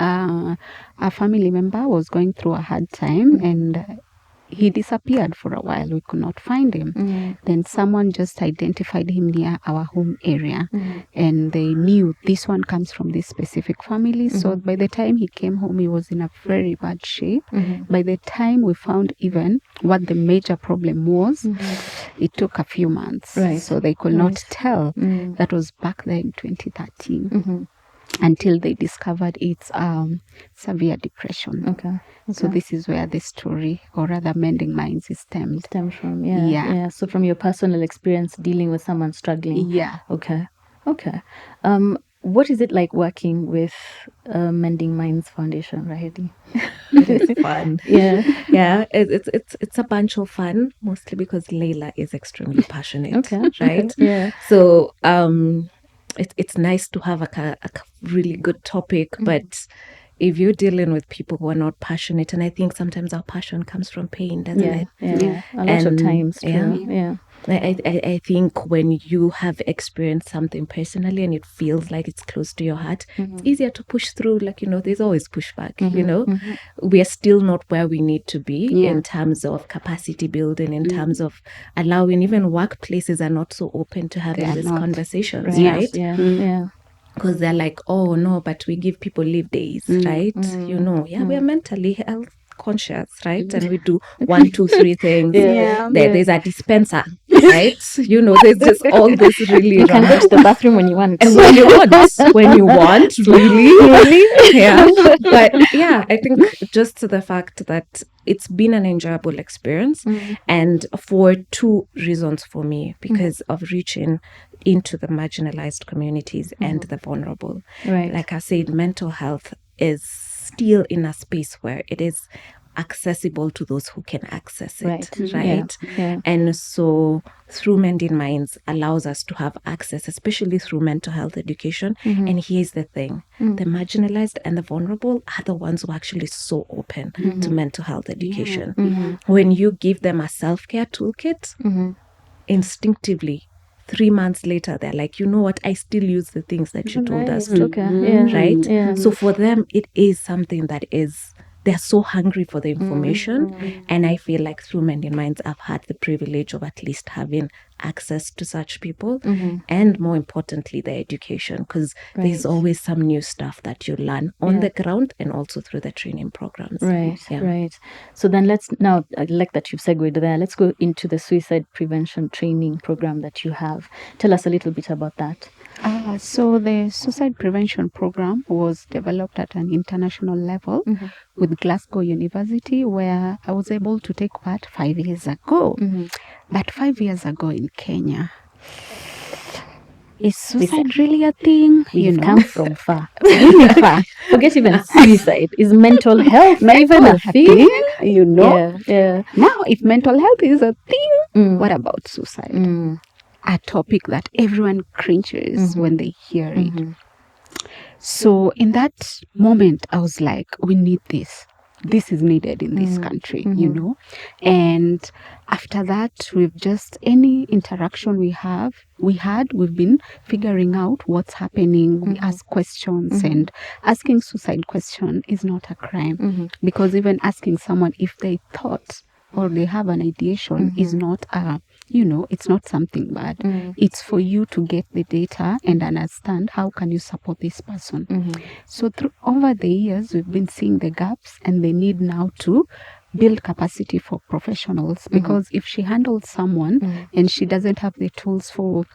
A family member was going through a hard time and he disappeared for a while. We could not find him. Then someone just identified him near our home area and they knew this one comes from this specific family. So by the time he came home, he was in a very bad shape. By the time we found even what the major problem was, it took a few months. Right. So they could not tell. That was back then in 2013. Until they discovered it's severe depression. Okay. So this is where the story, or rather Mending Minds, is stemmed. Stems from, yeah. So from your personal experience dealing with someone struggling. Yeah. Okay. What is it like working with Mending Minds Foundation, Rahedi? It is fun. Yeah. It's a bunch of fun, mostly because Leila is extremely passionate. Okay. Right. Yeah. So it's nice to have a really good topic, but if you're dealing with people who are not passionate, and I think sometimes our passion comes from pain, doesn't it? Yeah. A lot of times, true. Yeah. I think when you have experienced something personally and it feels like it's close to your heart, it's easier to push through. Like, there's always pushback, we are still not where we need to be in terms of capacity building, in terms of allowing, even workplaces are not so open to having these conversations, right? Yeah. Because they're like, oh no, but we give people leave days, right? We are mentally health conscious, right? And we do 1, 2, 3 things. There's a dispenser, right? There's just all this really You can go to the bathroom when you want. and when you want, really. Yeah. But yeah, I think just the fact that it's been an enjoyable experience, and for 2 reasons for me, because of reaching into the marginalized communities and the vulnerable. Right. Like I said, mental health is still in a space where it is accessible to those who can access it, right? Yeah. And so through Mending Minds allows us to have access, especially through mental health education. And here's the thing, the marginalized and the vulnerable are the ones who are actually so open to mental health education. When you give them a self-care toolkit, instinctively 3 months later, they're like, you know what, I still use the things that you told us to. Right? Yeah. So for them, it is something that is, they're so hungry for the information. And I feel like through Mending Minds, I've had the privilege of at least having access to such people. And more importantly, the education, because there's always some new stuff that you learn on the ground and also through the training programs. Right. So then let's now, I like that you've segued there. Let's go into the suicide prevention training program that you have. Tell us a little bit about that. So the suicide prevention program was developed at an international level with Glasgow University, where I was able to take part 5 years ago. But 5 years ago in Kenya, is suicide really a thing? We've come from far, really far. Forget even suicide. Is mental health not even a thing? Yeah. Now, if mental health is a thing, what about suicide? A topic that everyone cringes when they hear it. So in that moment, I was like, we need this. This is needed in this country, And after that, we've just, any interaction we've been figuring out what's happening. We ask questions, and asking suicide question is not a crime, because even asking someone if they thought or they have an ideation is not it's not something bad. It's for you to get the data and understand how can you support this person. So over the years, we've been seeing the gaps and the need now to build capacity for professionals, because if she handles someone and she doesn't have the tools for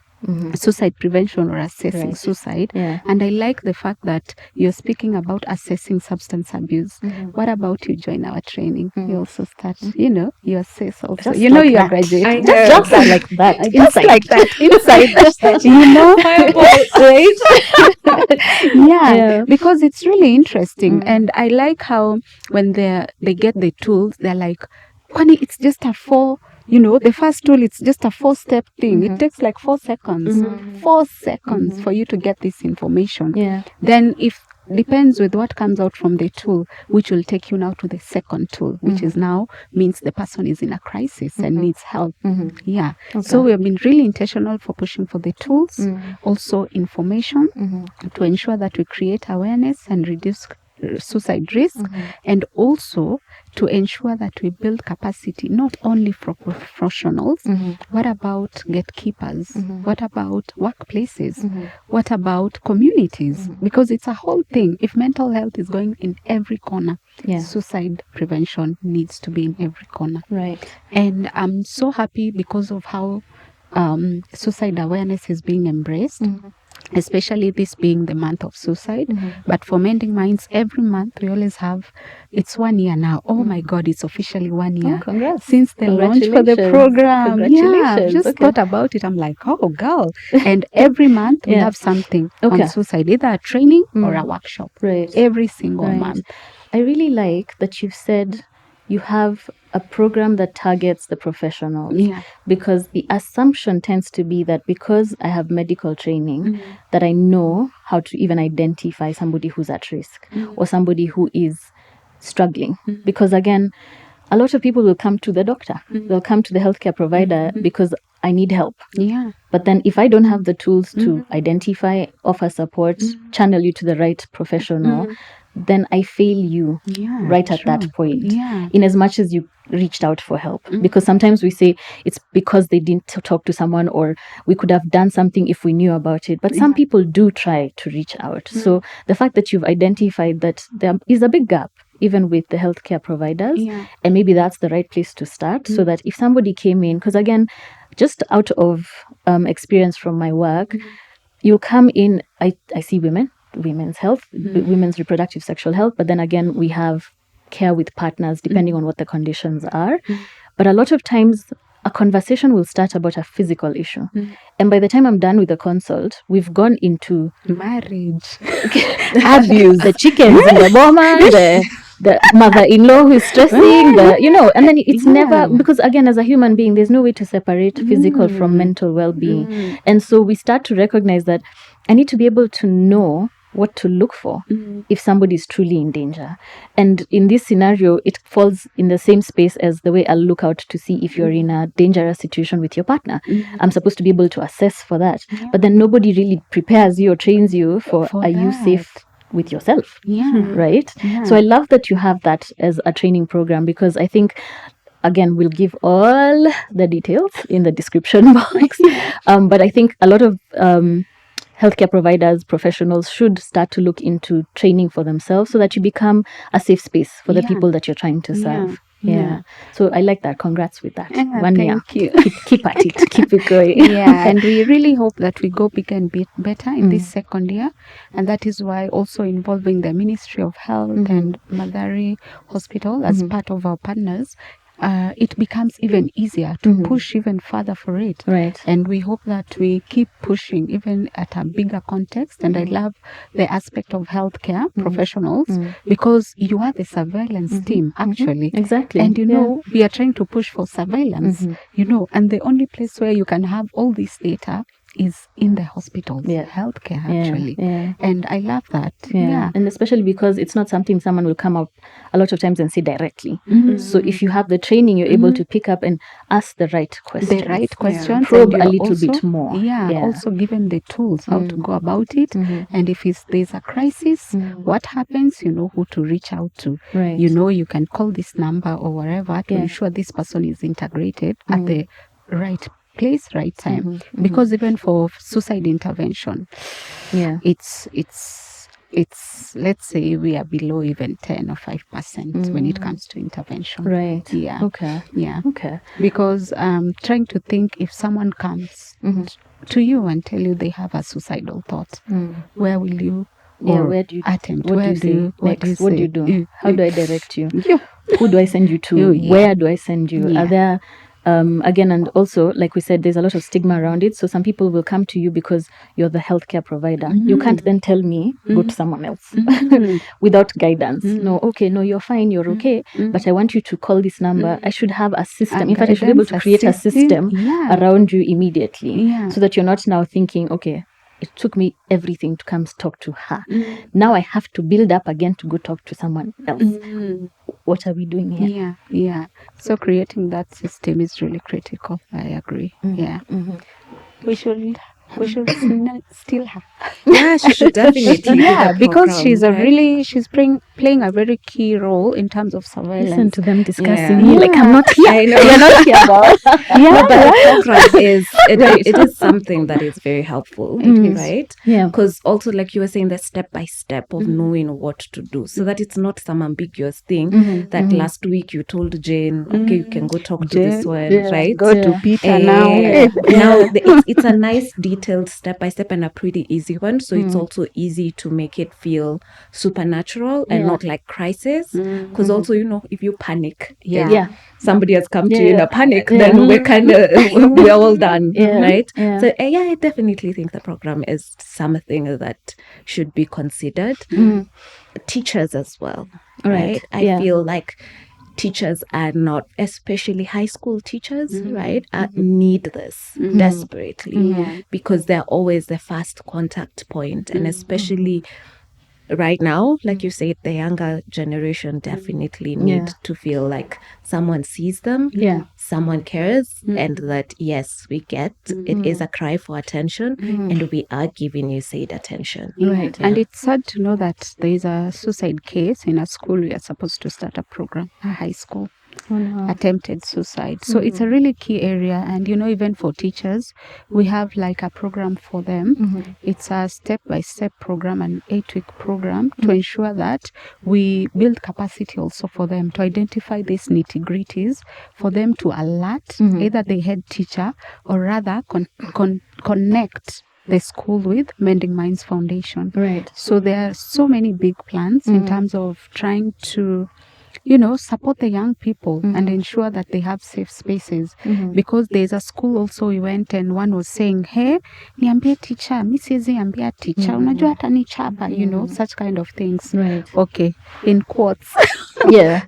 suicide prevention or assessing Right. suicide. Yeah. And I like the fact that you're speaking about assessing substance abuse. What about you join our training? You also start, you assess also. Just You know, like you're that. graduate. I Just have. like that. Just Inside. like that inside. Right? Yeah, because it's really interesting. And I like how when they get the tools, they're like, Kwani, it's just a the first tool, it's just a 4-step thing. It takes like 4 seconds. 4 seconds for you to get this information. Yeah. Then if depends with what comes out from the tool, which will take you now to the second tool, which is now means the person is in a crisis and needs help. Yeah. So we have been really intentional for pushing for the tools, also information to ensure that we create awareness and reduce suicide risk, and also to ensure that we build capacity not only for professionals. What about gatekeepers? What about workplaces? What about communities? Because it's a whole thing. If mental health is going in every corner, suicide prevention needs to be in every corner. Right. And I'm so happy because of how suicide awareness is being embraced. Especially this being the month of suicide. But for Mending Minds, every month we always have, it's 1 year now. Oh my God, it's officially 1 year. Congrats. Since the launch for the program. Yeah, I've just thought about it. I'm like, oh girl. And every month we have something on suicide, either a training or a workshop. Right. Every single month. I really like that you've said you have a program that targets the professionals. Yeah. Because the assumption tends to be that because I have medical training, that I know how to even identify somebody who's at risk or somebody who is struggling. Because again, a lot of people will come to the doctor. They'll come to the healthcare provider because I need help. Yeah. But then if I don't have the tools to identify, offer support, channel you to the right professional, then I fail you right at that point. Yeah. In as much as you reached out for help. Because sometimes we say it's because they didn't talk to someone, or we could have done something if we knew about it. But some people do try to reach out. So the fact that you've identified that there is a big gap even with the healthcare providers, and maybe that's the right place to start, so that if somebody came in, because again, just out of experience from my work, you'll come in, I see women's health, women's reproductive sexual health, but then again, we have care with partners depending on what the conditions are. But a lot of times, a conversation will start about a physical issue. And by the time I'm done with the consult, we've gone into marriage, abuse, the chickens in the boma, the mother-in-law who is stressing, and then it's never, because again, as a human being, there's no way to separate physical from mental well-being. And so we start to recognize that I need to be able to know what to look for if somebody is truly in danger. And in this scenario, it falls in the same space as the way I'll look out to see if you're in a dangerous situation with your partner. I'm supposed to be able to assess for that. But then nobody really prepares you or trains you for are you safe with yourself? Right? So I love that you have that as a training program, because I think, again, we'll give all the details in the description box. But I think a lot of healthcare providers, professionals should start to look into training for themselves so that you become a safe space for the people that you're trying to serve. So I like that. Congrats with that. 1 year. Thank you. Keep at it. Keep it going. And we really hope that we go bigger and better in this second year. And that is why also involving the Ministry of Health and Madari Hospital as part of our partners, it becomes even easier to push even further for it. Right. And we hope that we keep pushing even at a bigger context. And I love the aspect of healthcare professionals, because you are the surveillance team, actually. Exactly. And we are trying to push for surveillance, and the only place where you can have all this data is in the hospitals, healthcare, actually. And I love that. And especially because it's not something someone will come up a lot of times and say directly. So if you have the training, you're able to pick up and ask the right questions. The right questions. Probe a little bit more. Also given the tools, how to go about it. And if there's a crisis, what happens, you know who to reach out to. Right. You can call this number or wherever to ensure this person is integrated at the right place, right time. Because even for suicide intervention, it's it's, let's say we are below even 10 or 5% when it comes to intervention. Right. Yeah. Okay. Yeah. Okay. Because trying to think, if someone comes to you and tell you they have a suicidal thought, where will you Where do you attempt? What do you say next? What do you do? How do I direct you? Yeah. Who do I send you to? Yeah. Where do I send you? Yeah. Are there again, and also, like we said, there's a lot of stigma around it. So some people will come to you because you're the healthcare provider. You can't then tell me go to someone else without guidance. No, okay, no, you're fine, you're okay, but I want you to call this number. I should have a system. In fact, I should be able to create a system around you immediately, so that you're not now thinking, okay, it took me everything to come talk to her. Now I have to build up again to go talk to someone else. What are we doing here? Yeah. So creating that system is really critical. I agree. Yeah. We should steal her. Yeah, she should definitely do Yeah, the because program, she's right? she's playing a very key role in terms of surveillance. Listen to them discussing Yeah. me like I'm not here. I know. You're not here, boss. No, but the program is it is something that is very helpful, right? Yeah. Because also, like you were saying, the step by step of knowing what to do, so that it's not some ambiguous thing that last week you told Jane, okay, you can go talk to this one, right? Go to Peter now. Now it's a nice detailed step by step and a pretty easy one, so it's also easy to make it feel supernatural and not like crisis. Because also, if you panic, somebody has come to you in a panic, then we're kind of we're all done, right? So I definitely think the program is something that should be considered. Teachers as well, right? I feel like teachers are not, especially high school teachers, right, need this desperately, because they're always the first contact point, and especially right now, like you said, the younger generation definitely need to feel like someone sees them, someone cares, and that yes, we get it is a cry for attention, and we are giving you said attention. Right. And it's sad to know that there is a suicide case in a school. We are supposed to start a program, a high school. Attempted suicide. So it's a really key area, and even for teachers, we have like a program for them. It's a step-by-step program, an 8-week program, to ensure that we build capacity also for them to identify these nitty-gritties, for them to alert either the head teacher or rather connect the school with Mending Minds Foundation. Right. So there are so many big plans in terms of trying to support the young people and ensure that they have safe spaces. Because there's a school also we went, and one was saying, hey, niambie teacher, mi siwezi ambia teacher, unajua hata ni chapa, such kind of things. Right. Okay, in quotes. Yeah.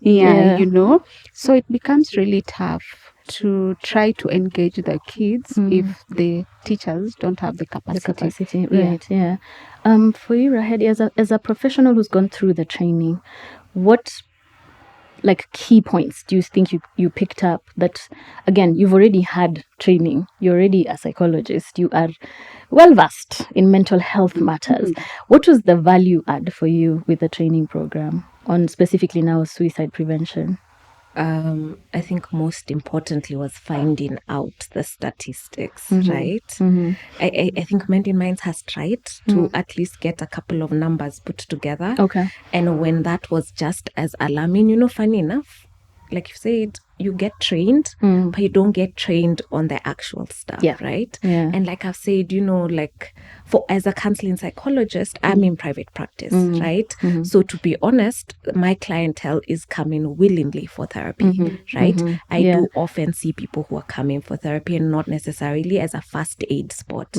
So it becomes really tough to try to engage the kids if the teachers don't have the capacity. Right. Yeah. For you, Rahedi, as a professional who's gone through the training, what key points do you think you picked up that, again, you've already had training, you're already a psychologist, you are well versed in mental health matters. What was the value add for you with the training program on specifically now suicide prevention? I think most importantly was finding out the statistics, right? I think Mending Minds has tried to at least get a couple of numbers put together. Okay. And when that was just as alarming, funny enough, like you said, you get trained, but you don't get trained on the actual stuff, right? Yeah. And like I've said, as a counseling psychologist, I'm in private practice, right? So to be honest, my clientele is coming willingly for therapy, right? I do often see people who are coming for therapy and not necessarily as a first aid spot,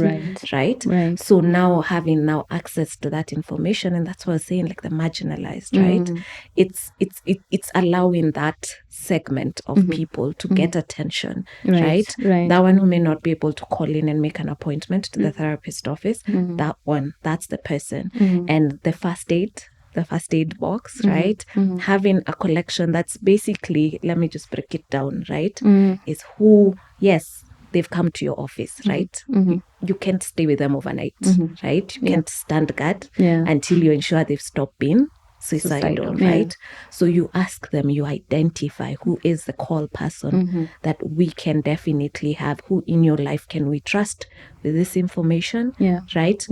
right? So now having access to that information, and that's what I was saying, like the marginalized, right? It's allowing that segment of people to get attention, right? That one who may not be able to call in and make an appointment to the therapist office, that's the person. And the first aid box, right? Having a collection that's basically, let me just break it down, right? Is who, yes, they've come to your office, right? You can't stay with them overnight, right? You can't stand guard until you ensure they've stopped being suicidal, right? So you ask them, you identify who is the call person that we can definitely have, who in your life can we trust with this information, right?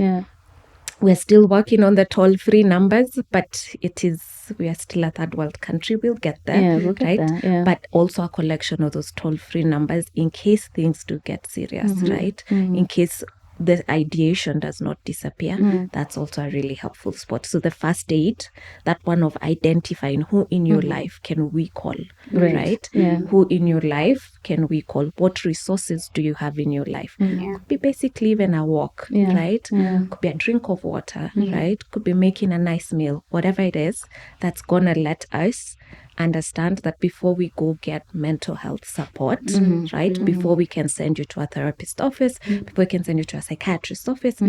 we're still working on the toll-free numbers, but we are still a third world country. We'll get there, Yeah, we'll get right? there, yeah. But also a collection of those toll-free numbers in case things do get serious, right? In case the ideation does not disappear. That's also a really helpful spot. So the first aid, that one of identifying who in your life can we call, right? Yeah. Who in your life can we call? What resources do you have in your life? Could be basically even a walk, Yeah. right? Could be a drink of water, right? Could be making a nice meal, whatever it is that's gonna let us understand that before we go get mental health support, right? Before we can send you to a therapist office, before we can send you to a psychiatrist office,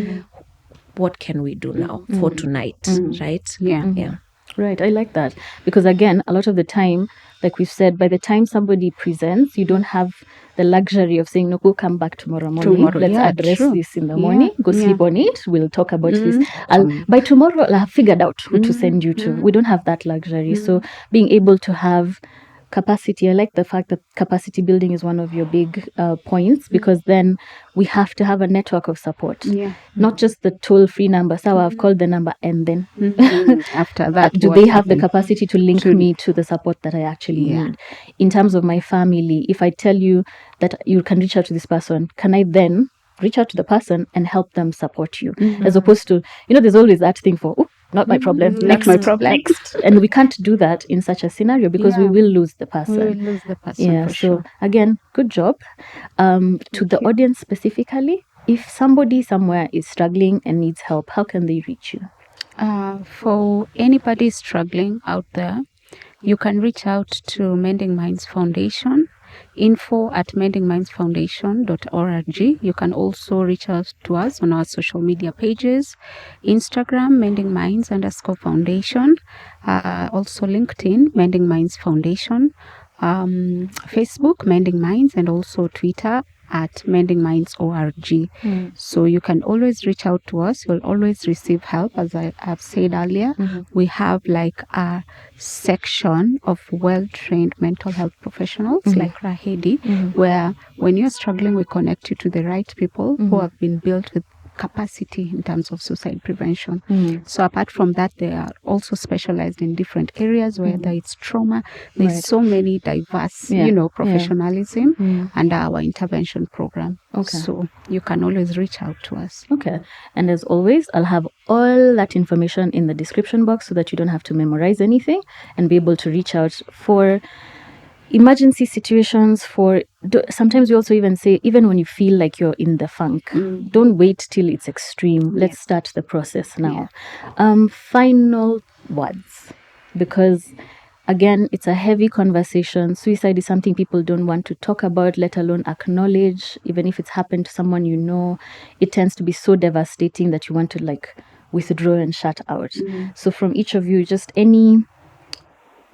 what can we do now for tonight, right? Yeah. Right, I like that, because again, a lot of the time, like we've said, by the time somebody presents, you don't have the luxury of saying, no, go come back tomorrow morning. Let's Yeah, address true. this in the Yeah, morning. Go sleep on it. We'll talk about this. By tomorrow, I'll have figured out who to send you to. We don't have that luxury. So being able to have capacity, I like the fact that capacity building is one of your big points, because then we have to have a network of support. Yeah. Not just the toll-free number. So I've called the number, and then After that, do what they have the happened? capacity to link me to the support that I actually need? In terms of my family, if I tell you that you can reach out to this person, can I then reach out to the person and help them support you? As opposed to, there's always that thing for, not my problem, Not my problem. next. And we can't do that in such a scenario, because we will lose the person. We will lose the person for so sure. again, good job. To the audience specifically, if somebody somewhere is struggling and needs help, how can they reach you? For anybody struggling out there, you can reach out to Mending Minds Foundation, info@mendingmindsfoundation.org. You can also reach out to us on our social media pages, Instagram, Mending Minds _foundation, also LinkedIn, Mending Minds Foundation, Facebook, Mending Minds, and also Twitter @mendingminds.org. So you can always reach out to us. You'll always receive help. As I have said earlier, we have like a section of well-trained mental health professionals like Rahedi, where when you're struggling, we connect you to the right people who have been built with capacity in terms of suicide prevention. So apart from that, they are also specialized in different areas, whether it's trauma. There's so many diverse, professionalism and our intervention program. So you can always reach out to us. Okay. And as always, I'll have all that information in the description box so that you don't have to memorize anything and be able to reach out for emergency situations. Sometimes we also even say, even when you feel like you're in the funk, don't wait till it's extreme. Let's start the process now. Final words, because again, it's a heavy conversation. Suicide is something people don't want to talk about, let alone acknowledge. Even if it's happened to someone you know, it tends to be so devastating that you want to withdraw and shut out. So from each of you, just any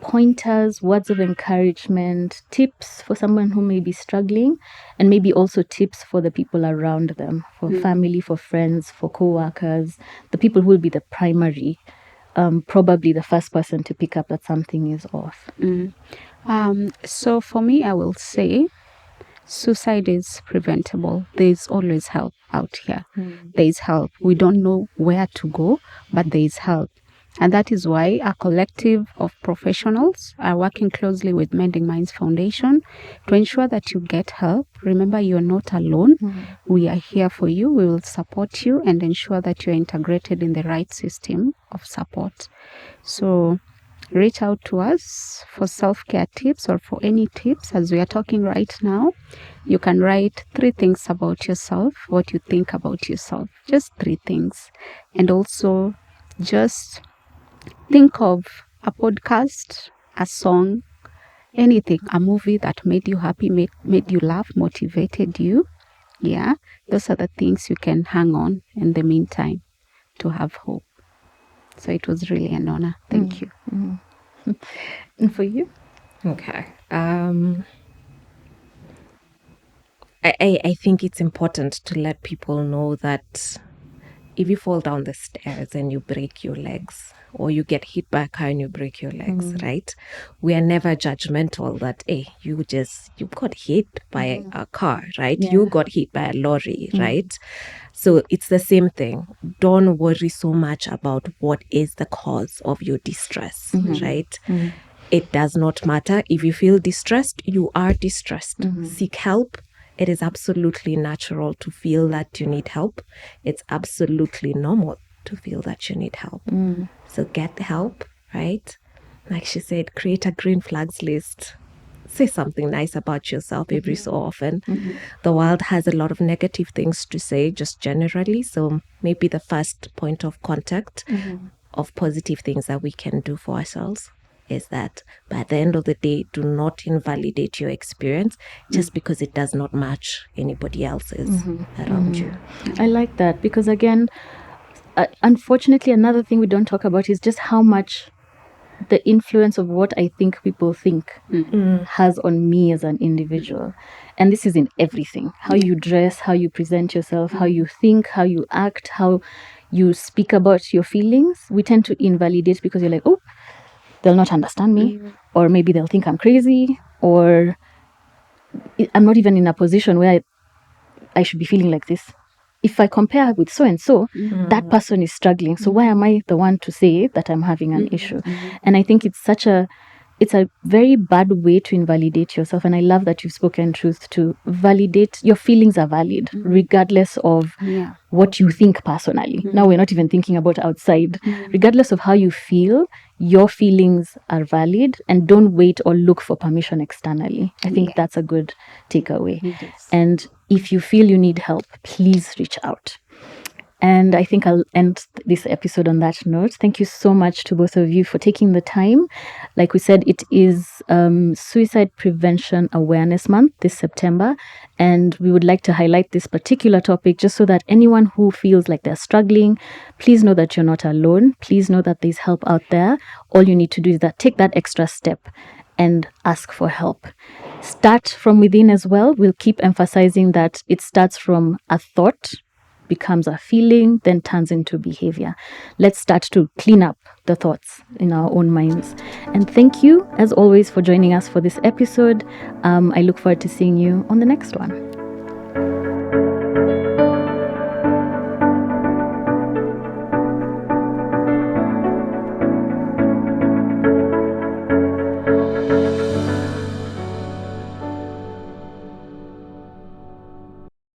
pointers, words of encouragement, tips for someone who may be struggling, and maybe also tips for the people around them, for family, for friends, for co-workers, the people who will be the primary, probably the first person to pick up that something is off. So for me, I will say suicide is preventable. There's always help out here. There is help. We don't know where to go, but there is help. And that is why a collective of professionals are working closely with Mending Minds Foundation to ensure that you get help. Remember, you're not alone. We are here for you. We will support you and ensure that you're integrated in the right system of support. So reach out to us for self-care tips or for any tips. As we are talking right now, you can write 3 things about yourself, what you think about yourself. Just 3 things. And also just think of a podcast, a song, anything, a movie that made you happy, made you laugh, motivated you. Yeah, those are the things you can hang on in the meantime to have hope. So it was really an honor. Thank you. And for you? Okay. I think it's important to let people know that if you fall down the stairs and you break your legs, or you get hit by a car and you break your legs, right? We are never judgmental that, hey, you got hit by a car, right? Yeah. You got hit by a lorry, right? So it's the same thing. Don't worry so much about what is the cause of your distress, right? It does not matter. If you feel distressed, you are distressed. Seek help. It is absolutely natural to feel that you need help. It's absolutely normal to feel that you need help. So get the help, right? Like she said, create a green flags list. Say something nice about yourself every so often. The world has a lot of negative things to say, just generally. So maybe the first point of contact of positive things that we can do for ourselves is that by the end of the day, do not invalidate your experience just because it does not match anybody else's around you. I like that because, again, unfortunately, another thing we don't talk about is just how much the influence of what I think people think has on me as an individual. And this is in everything. How you dress, how you present yourself, how you think, how you act, how you speak about your feelings. We tend to invalidate because you're like, oh, they'll not understand me, or maybe they'll think I'm crazy, or I'm not even in a position where I should be feeling like this. If I compare with so and so, that person is struggling. So why am I the one to say that I'm having an issue? And I think it's a very bad way to invalidate yourself. And I love that you've spoken truth to validate. Your feelings are valid, regardless of what you think personally. Now we're not even thinking about outside. Regardless of how you feel, your feelings are valid, and don't wait or look for permission externally. I think that's a good takeaway. And if you feel you need help, please reach out. And I think I'll end this episode on that note. Thank you so much to both of you for taking the time. Like we said, it is Suicide Prevention Awareness Month this September. And we would like to highlight this particular topic just so that anyone who feels like they're struggling, please know that you're not alone. Please know that there's help out there. All you need to do is take that extra step and ask for help. Start from within as well. We'll keep emphasizing that it starts from a thought, becomes a feeling, then turns into behavior. Let's start to clean up the thoughts in our own minds. And thank you, as always, for joining us for this episode. I look forward to seeing you on the next one.